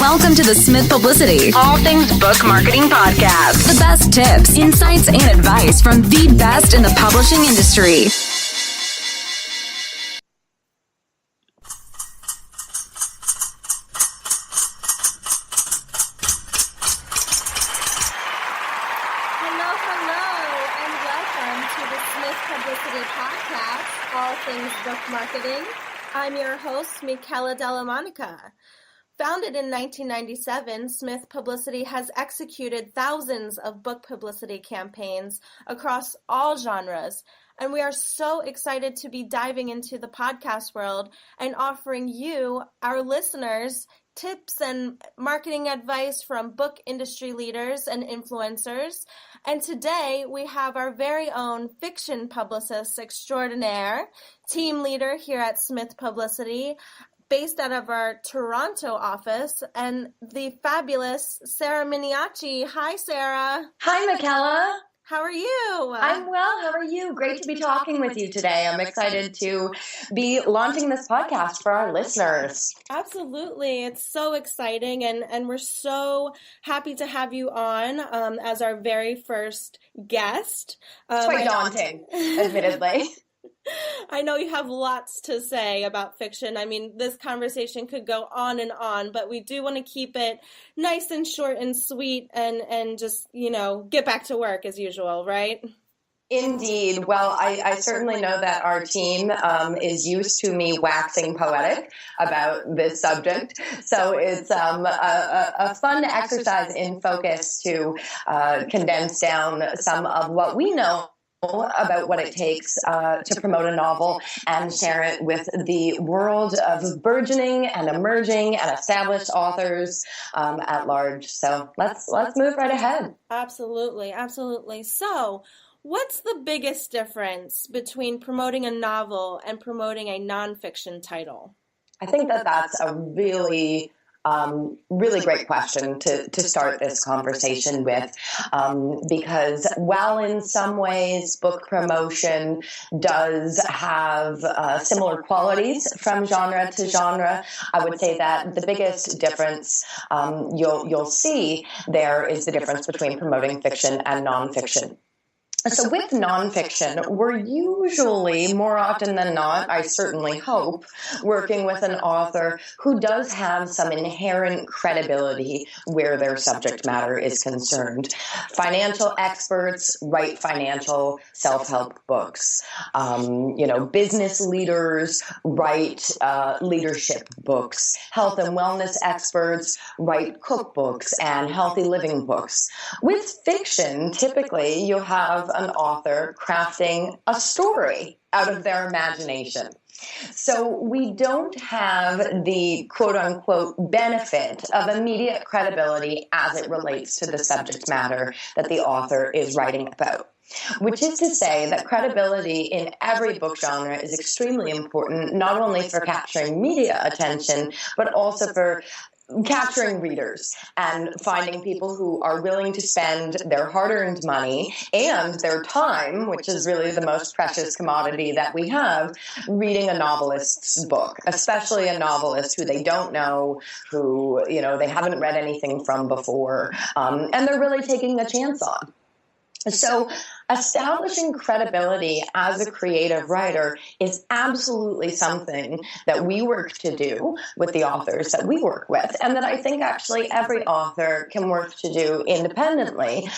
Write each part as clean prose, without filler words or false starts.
Welcome to the Smith Publicity, all things book marketing podcast. The best tips, insights, and advice from the best in the publishing industry. All things book marketing. I'm your host, Michela Della Monica. Founded in 1997, Smith Publicity has executed thousands of book publicity campaigns across all genres, and we are so excited to be diving into the podcast world and offering you, our listeners, tips and marketing advice from book industry leaders and influencers. And today we have our very own fiction publicist extraordinaire, team leader here at Smith Publicity, based out of our Toronto office, and the fabulous Sarah Miniaci. Hi, Sarah. Hi, Michela. How are you? I'm well. How are you? Great to be talking with you today. I'm excited to be launching this podcast for our listeners. Absolutely. It's so exciting, and we're so happy to have you on as our very first guest. It's quite daunting, admittedly. I know you have lots to say about fiction. I mean, this conversation could go on, but we do want to keep it nice and short and sweet and just, get back to work as usual, right? Indeed. Well, I certainly know that our team is used to me waxing poetic about this subject. So it's a fun exercise in focus to condense down some of what we know about what it takes to promote a novel and share it with the world of burgeoning and emerging and established authors at large. So let's move right ahead. Absolutely. So what's the biggest difference between promoting a novel and promoting a nonfiction title? I think that's a really great question to start this conversation with, because while in some ways book promotion does have similar qualities from genre to genre, I would say that the biggest difference you'll see there is the difference between promoting fiction and nonfiction. So with nonfiction, we're usually, more often than not, I certainly hope, working with an author who does have some inherent credibility where their subject matter is concerned. Financial experts write financial self-help books. Business leaders write leadership books. Health and wellness experts write cookbooks and healthy living books. With fiction, typically you have an author crafting a story out of their imagination. So we don't have the quote-unquote benefit of immediate credibility as it relates to the subject matter that the author is writing about. Which is to say that credibility in every book genre is extremely important, not only for capturing media attention, but also for capturing readers and finding people who are willing to spend their hard-earned money and their time, which is really the most precious commodity that we have, reading a novelist's book, especially a novelist who they don't know, who, they haven't read anything from before, and they're really taking a chance on. So establishing credibility as a creative writer is absolutely something that we work to do with the authors that we work with, and that I think actually every author can work to do independently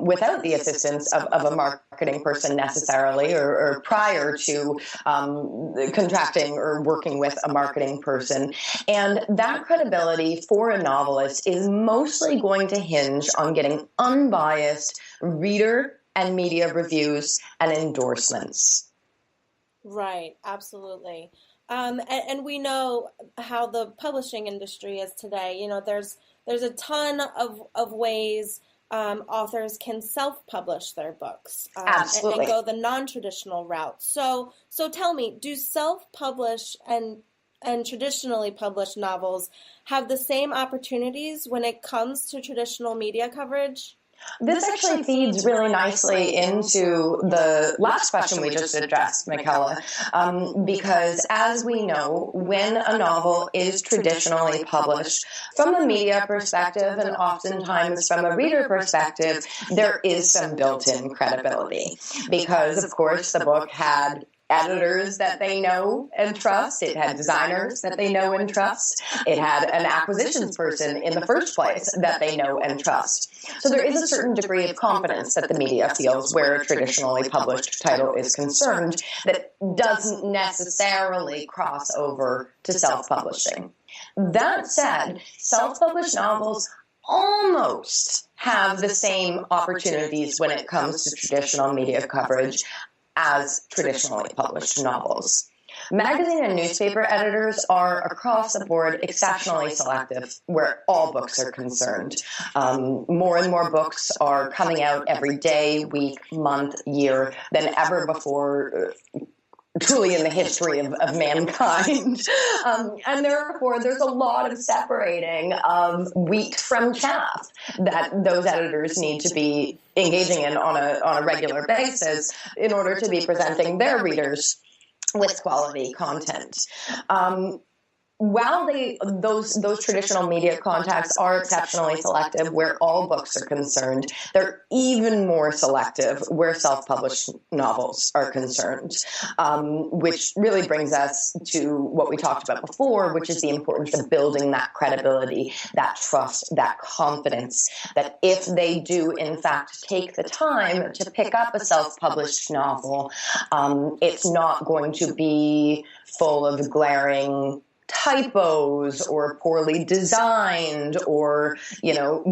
without the assistance of a marketing person necessarily, or prior to contracting or working with a marketing person. And that credibility for a novelist is mostly going to hinge on getting unbiased reader and media reviews and endorsements. Right, absolutely. And we know how the publishing industry is today. There's a ton of ways authors can self-publish their books Absolutely. and go the non-traditional route. So tell me, do self-publish and traditionally published novels have the same opportunities when it comes to traditional media coverage? This actually feeds really nicely into the last question we just addressed, Michaela, because as we know, when a novel is traditionally published, from a media perspective and oftentimes from a reader perspective, there is some built-in credibility because, of course, the book had editors that they know and trust. It had designers that they know and trust. It had an acquisitions person in the first place that they know and trust. So there is a certain degree of confidence that the media feels where a traditionally published title is concerned that doesn't necessarily cross over to self-publishing. That said, self-published novels almost have the same opportunities when it comes to traditional media coverage as traditionally published novels. Magazine and newspaper editors are across the board exceptionally selective where all books are concerned. More and more books are coming out every day, week, month, year than ever before, truly in the history of mankind. And therefore, there's a lot of separating of wheat from chaff that those editors need to be engaging in on a regular basis in order to be presenting their readers with quality content. While those traditional media contacts are exceptionally selective where all books are concerned, they're even more selective where self-published novels are concerned, which really brings us to what we talked about before, which is the importance of building that credibility, that trust, that confidence, that if they do, in fact, take the time to pick up a self-published novel, it's not going to be full of glaring typos or poorly designed or,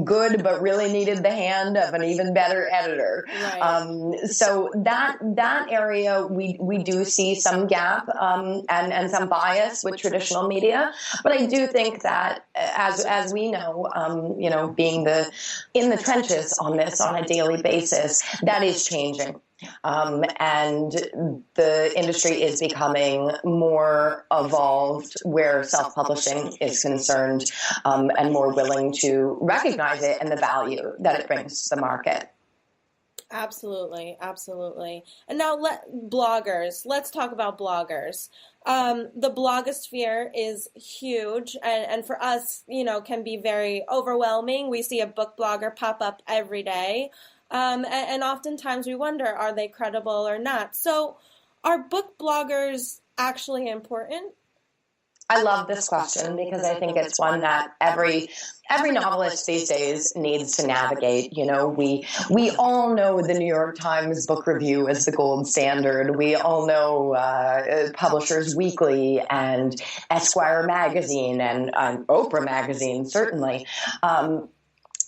good but really needed the hand of an even better editor. Right. So that area we do see some gap and some bias with traditional media. But I do think that as we know, being in the trenches on this on a daily basis, that is changing. And the industry is becoming more evolved where self-publishing is concerned, and more willing to recognize it and the value that it brings to the market. Absolutely, absolutely. And now bloggers. Let's talk about bloggers. The blogosphere is huge, and for us, can be very overwhelming. We see a book blogger pop up every day. And oftentimes we wonder, are they credible or not? So are book bloggers actually important? I love this question because I think it's one that every novelist these days needs to navigate. We all know the New York Times book review is the gold standard. We all know Publishers Weekly and Esquire magazine and Oprah magazine, certainly.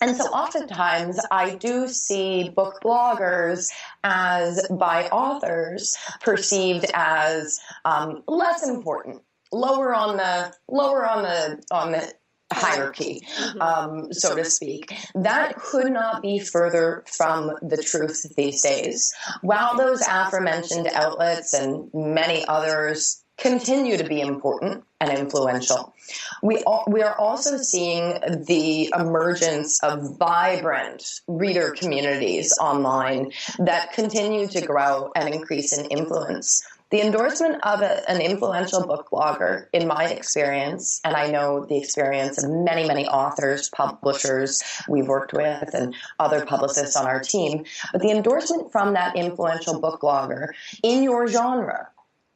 And so oftentimes I do see book bloggers as by authors perceived as less important, lower on the hierarchy, so to speak. That could not be further from the truth these days. While those aforementioned outlets and many others continue to be important and influential, we are also seeing the emergence of vibrant reader communities online that continue to grow and increase in influence. The endorsement of an influential book blogger, in my experience, and I know the experience of many, many authors, publishers we've worked with, and other publicists on our team, but the endorsement from that influential book blogger in your genre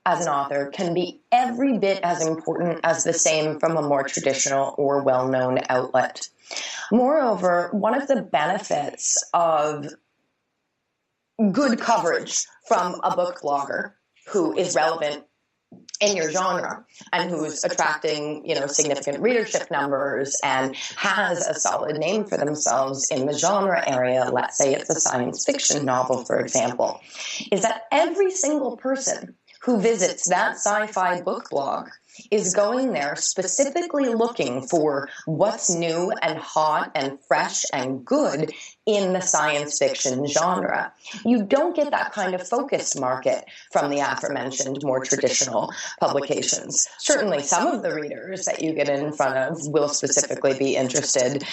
as an author can be every bit as important as the same from a more traditional or well-known outlet. Moreover, one of the benefits of good coverage from a book blogger who is relevant in your genre and who's attracting, significant readership numbers and has a solid name for themselves in the genre area, let's say it's a science fiction novel, for example, is that every single person who visits that sci-fi book blog is going there specifically looking for what's new and hot and fresh and good in the science fiction genre. You don't get that kind of focused market from the aforementioned more traditional publications. Certainly some of the readers that you get in front of will specifically be interested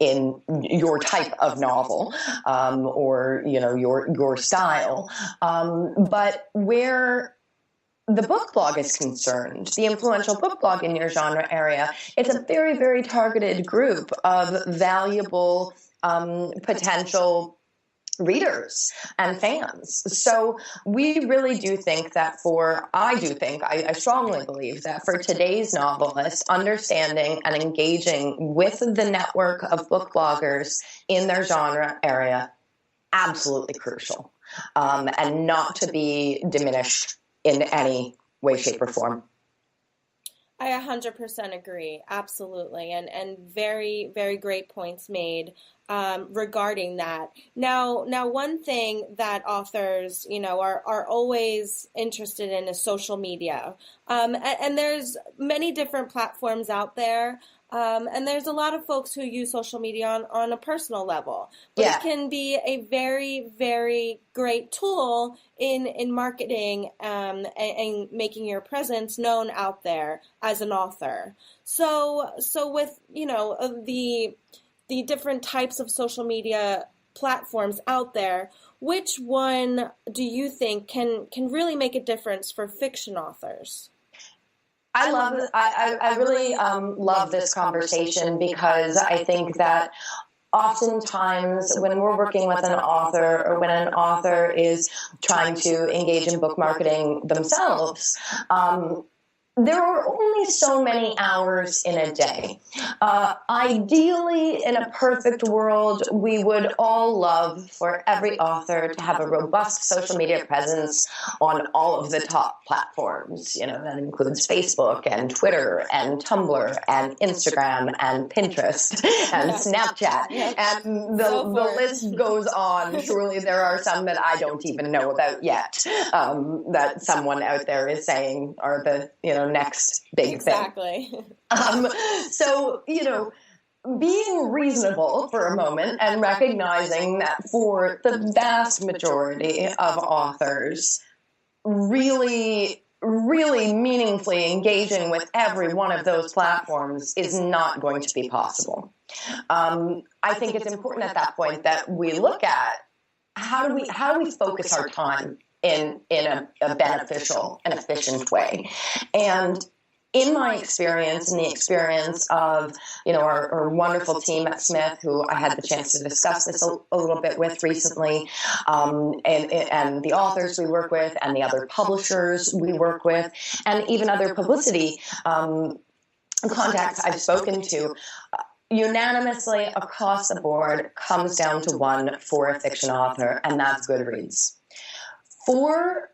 in your type of novel or your style. But where the book blog is concerned, the influential book blog in your genre area, it's a very, very targeted group of valuable potential readers and fans. So we really do think that I strongly believe that for today's novelist, understanding and engaging with the network of book bloggers in their genre area, absolutely crucial, and not to be diminished in any way, shape, or form. I 100% agree. Absolutely. And very, very great points made regarding that. Now, one thing that authors, are always interested in is social media. And there's many different platforms out there. And there's a lot of folks who use social media on a personal level. But It can be a very, very great tool in marketing and making your presence known out there as an author. So with, the different types of social media platforms out there, which one do you think can really make a difference for fiction authors? I really love this conversation because I think that oftentimes when we're working with an author or when an author is trying to engage in book marketing themselves, there are only so many hours in a day. Ideally, in a perfect world, we would all love for every author to have a robust social media presence on all of the top platforms. That includes Facebook and Twitter and Tumblr and Instagram and Pinterest and Snapchat. And the list goes on. Surely there are some that I don't even know about yet that someone out there is saying are the, next big thing. Exactly. So, being reasonable for a moment and recognizing that for the vast majority of authors, really, really meaningfully engaging with every one of those platforms is not going to be possible. I think it's important at that point that we look at how do we focus our time in a beneficial and efficient way. And in my experience, in the experience of, our wonderful team at Smith, who I had the chance to discuss this a little bit with recently, and the authors we work with and the other publishers we work with, and even other publicity contacts I've spoken to, unanimously across the board comes down to one for a fiction author, and that's Goodreads. For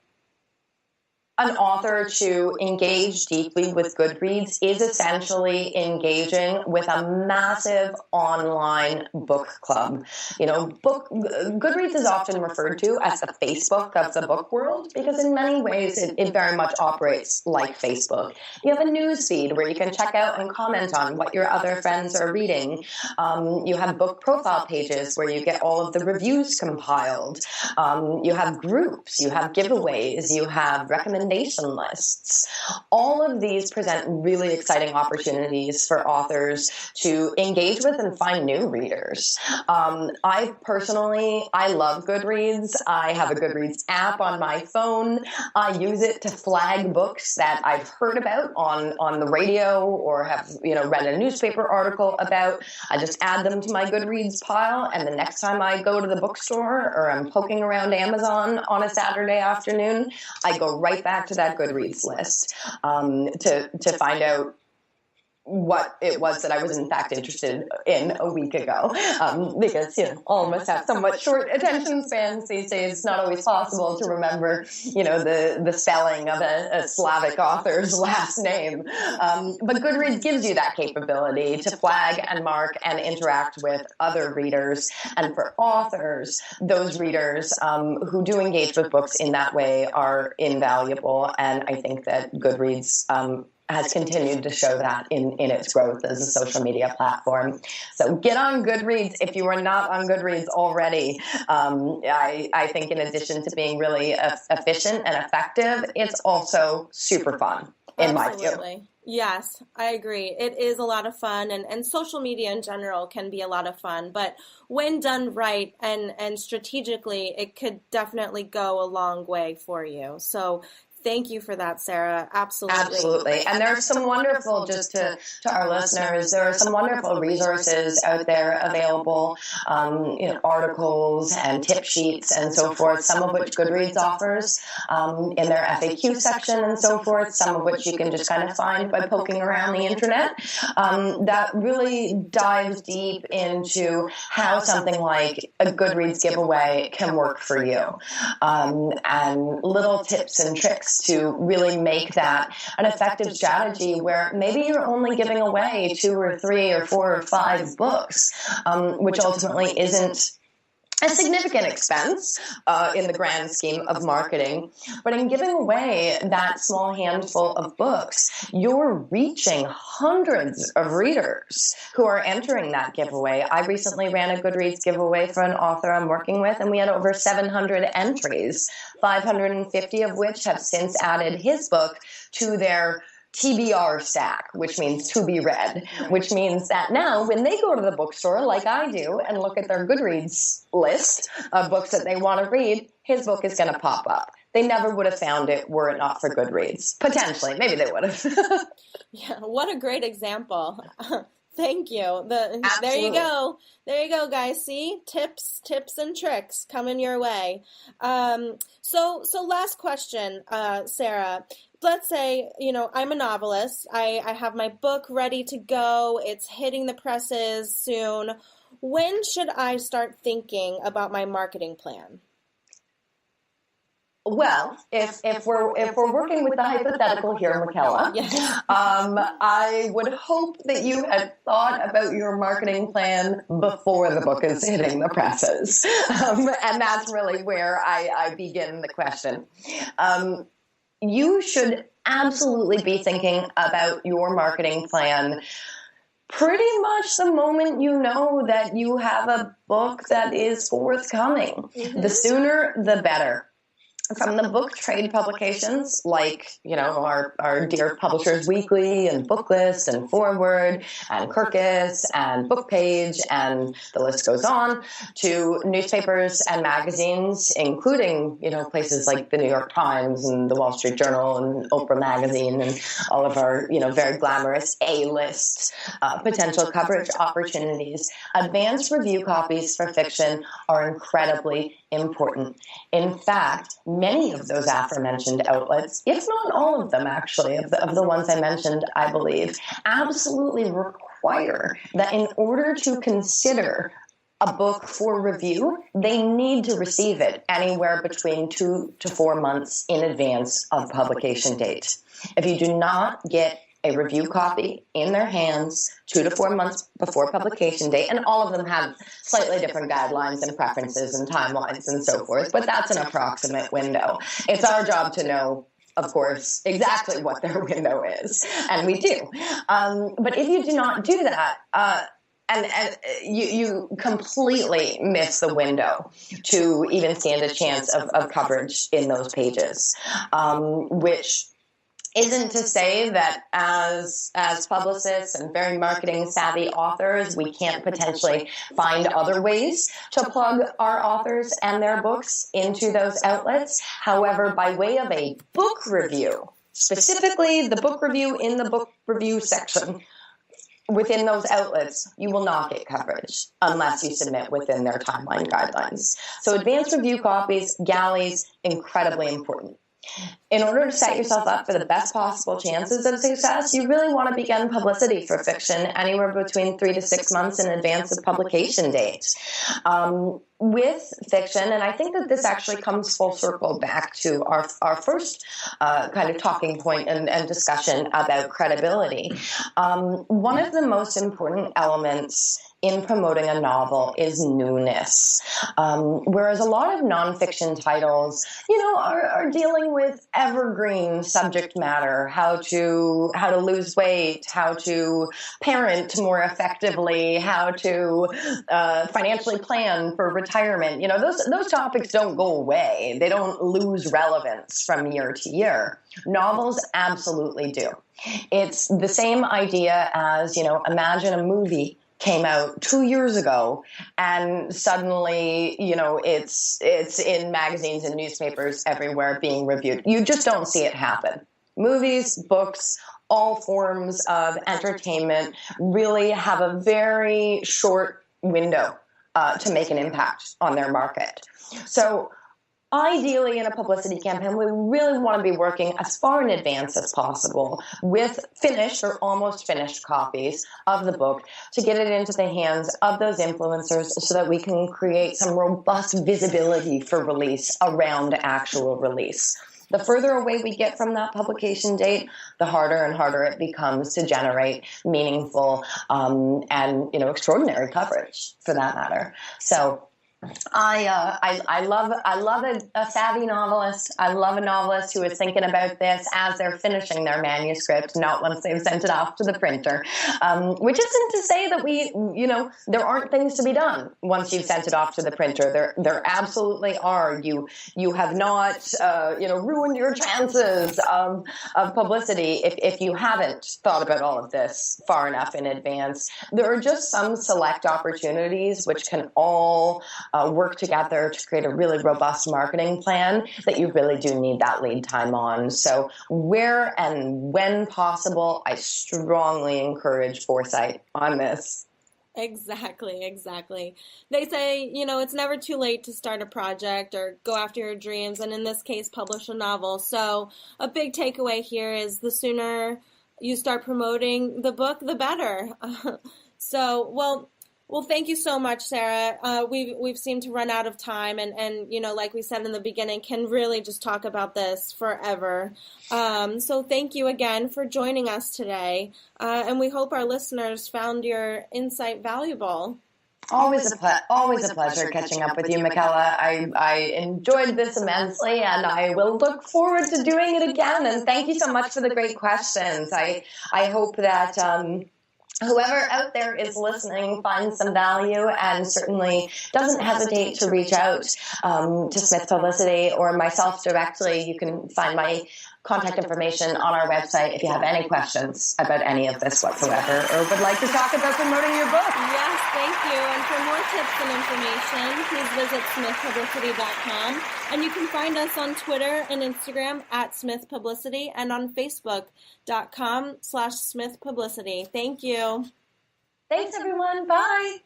an author to engage deeply with Goodreads is essentially engaging with a massive online book club. Goodreads is often referred to as the Facebook of the book world because in many ways it very much operates like Facebook. You have a news feed where you can check out and comment on what your other friends are reading. You have book profile pages where you get all of the reviews compiled. You have groups, you have giveaways, you have recommendations lists. All of these present really exciting opportunities for authors to engage with and find new readers. I love Goodreads. I have a Goodreads app on my phone. I use it to flag books that I've heard about on the radio or have read a newspaper article about. I just add them to my Goodreads pile, and the next time I go to the bookstore or I'm poking around Amazon on a Saturday afternoon, I go right back to that Goodreads list to find out what it was that I was in fact interested in a week ago, because all of us have somewhat short attention spans these days. It's not always possible to remember the spelling of a Slavic author's last name, but Goodreads gives you that capability to flag and mark and interact with other readers. And for authors, those readers who do engage with books in that way are invaluable, and I think that Goodreads has continued to show that in its growth as a social media platform. So get on Goodreads if you are not on Goodreads already. I think in addition to being really efficient and effective, it's also super fun, in my view. Yes, I agree. It is a lot of fun, and social media in general can be a lot of fun, but when done right and strategically, it could definitely go a long way for you. So thank you for that, Sarah. Absolutely. Absolutely. And there are some wonderful, just to our listeners, there are some wonderful resources out there available, articles and tip sheets and so forth, some of which Goodreads offers in their FAQ section and so forth, some of which you can just kind of find by poking around the internet, that really dives deep into how something like a Goodreads giveaway can work for you, and little tips and tricks to really make that an effective strategy where maybe you're only giving away 2 or 3 or 4 or 5 books, which ultimately isn't a significant expense in the grand scheme of marketing. But in giving away that small handful of books, you're reaching hundreds of readers who are entering that giveaway. I recently ran a Goodreads giveaway for an author I'm working with, and we had over 700 entries, 550 of which have since added his book to their TBR stack, which means to be read, which means that now when they go to the bookstore, like I do, and look at their Goodreads list of books that they want to read, his book is going to pop up. They never would have found it were it not for Goodreads. Potentially. Maybe they would have. Yeah, what a great example. Thank you. There you go. There you go, guys. See? Tips and tricks coming your way. So last question, Sarah. Let's say, I'm a novelist. I have my book ready to go. It's hitting the presses soon. When should I start thinking about my marketing plan? Well, if we're working with the hypothetical here, Michaela, yes. I would hope that you had thought about your marketing plan before the book is hitting the presses, and that's really where I begin the question. You should absolutely be thinking about your marketing plan pretty much the moment you know that you have a book that is forthcoming. Mm-hmm. The sooner, the better. From the book trade publications like, our dear Publishers Weekly and Booklist and Forward and Kirkus and Bookpage, and the list goes on, to newspapers and magazines, including, places like the New York Times and the Wall Street Journal and Oprah Magazine and all of our, very glamorous A-list potential coverage opportunities. Advanced review copies for fiction are incredibly important. In fact, many of those aforementioned outlets, if not all of them actually, of the ones I mentioned, I believe, absolutely require that in order to consider a book for review, they need to receive it anywhere between 2 to 4 months in advance of publication date. If you do not get a review copy in their hands 2 to 4 months before publication date, and all of them have slightly different guidelines and preferences and timelines and so forth, but that's an approximate window. It's our job to know, of course, exactly what their window is, and we do. But if you do not do that, and you completely miss the window to even stand a chance of coverage in those pages, which isn't to say that as publicists and very marketing savvy authors, we can't potentially find other ways to plug our authors and their books into those outlets. However, by way of a book review, specifically the book review in the book review section within those outlets, you will not get coverage unless you submit within their timeline guidelines. So advanced review copies, galleys, incredibly important. In order to set yourself up for the best possible chances of success, you really want to begin publicity for fiction anywhere between 3 to 6 months in advance of publication date. With fiction, and I think that this actually comes full circle back to our first kind of talking point and discussion about credibility. One of the most important elements in promoting a novel is newness. Whereas a lot of nonfiction titles, are dealing with evergreen subject matter, how to lose weight, how to parent more effectively, how to financially plan for retirement. Those topics don't go away. They don't lose relevance from year to year. Novels absolutely do. It's the same idea as, imagine a movie came out 2 years ago and suddenly, it's in magazines and newspapers everywhere being reviewed. You just don't see it happen. Movies, books, all forms of entertainment really have a very short window to make an impact on their market. So ideally, in a publicity campaign, we really want to be working as far in advance as possible with finished or almost finished copies of the book to get it into the hands of those influencers so that we can create some robust visibility for release around actual release. The further away we get from that publication date, the harder and harder it becomes to generate meaningful and extraordinary coverage, for that matter. So I love a savvy novelist. I love a novelist who is thinking about this as they're finishing their manuscript, not once they've sent it off to the printer. Which isn't to say that there aren't things to be done once you've sent it off to the printer. There absolutely are. You have not ruined your chances of publicity if you haven't thought about all of this far enough in advance. There are just some select opportunities which can all work together to create a really robust marketing plan that you really do need that lead time on. So where and when possible, I strongly encourage foresight on this. Exactly. They say, it's never too late to start a project or go after your dreams, and in this case, publish a novel. So a big takeaway here is the sooner you start promoting the book, the better. Well, thank you so much, Sarah. We've seemed to run out of time, and like we said in the beginning, can really just talk about this forever. So thank you again for joining us today, and we hope our listeners found your insight valuable. Always a pleasure catching up with you, Michaela. I enjoyed this immensely, and I will look forward to doing it again. And thank you so much for the great questions. I hope that whoever out there is listening finds some value and certainly doesn't hesitate to reach out to Smith Publicity or myself directly. You can find my contact information on our website if you have any questions about any of this whatsoever or would like to talk about promoting your book. Yes, thank you. And for more tips and information, please visit smithpublicity.com. And you can find us on Twitter and Instagram at Smith Publicity and on Facebook.com/Smith Publicity. Thank you. Thanks, everyone. Bye.